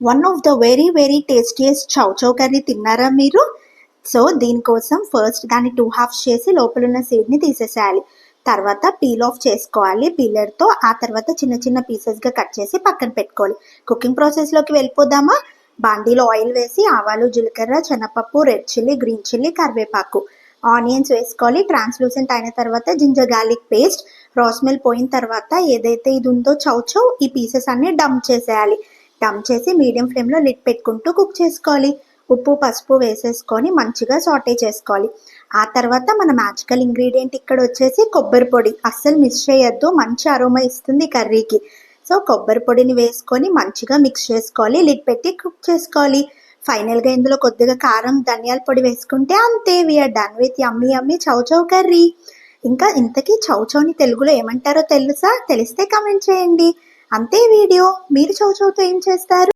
One of the very tastiest chow chow curry తిన్నారా మీరు? So దీనికోసం ఫస్ట్ దాన్ని 2 హాఫ్స్ చేసి లోపల ఉన్న సీడ్ని తీసేసేయాలి. తర్వాత పీల్ ఆఫ్ చేసుకోవాలి పీలర్తో. ఆ తర్వాత చిన్న చిన్న పీసెస్గా కట్ చేసి పక్కన పెట్టుకోవాలి. కుకింగ్ ప్రాసెస్లోకి వెళ్ళిపోదామా? బాండీలో ఆయిల్ వేసి ఆవాలు, జీలకర్ర, శనగపప్పు, రెడ్ చిల్లీ, గ్రీన్ చిల్లీ, కరివేపాకు, ఆనియన్స్ వేసుకోవాలి. ట్రాన్స్లూసెంట్ అయిన తర్వాత జింజర్ గార్లిక్ పేస్ట్, రాస్మెల్ పోయిన తర్వాత ఏదైతే ఇది ఉందో చౌచౌ, ఈ పీసెస్ అన్ని డంప్ చేసేయాలి. డంప్ చేసి మీడియం ఫ్లేమ్లో లిడ్ పెట్టుకుంటూ కుక్ చేసుకోవాలి. ఉప్పు, పసుపు వేసేసుకొని మంచిగా సాటే చేసుకోవాలి. ఆ తర్వాత మన మ్యాజికల్ ఇంగ్రీడియంట్ ఇక్కడ వచ్చేసి కొబ్బరి పొడి. అస్సలు మిస్ చేయొద్దు, మంచి అరోమా ఇస్తుంది కర్రీకి. సో కొబ్బరి పొడిని వేసుకొని మంచిగా మిక్స్ చేసుకోవాలి. లిడ్ పెట్టి కుక్ చేసుకోవాలి. ఫైనల్గా ఇందులో కొద్దిగా కారం, ధనియాల పొడి వేసుకుంటే అంతే, we are done with yummy chow chow curry. ఇంకా ఇంతకీ చౌచౌని తెలుగులో ఏమంటారో తెలుసా? తెలిస్తే కామెంట్ చేయండి. అంతే వీడియో. మీరు చౌచౌతో ఏం చేస్తారు?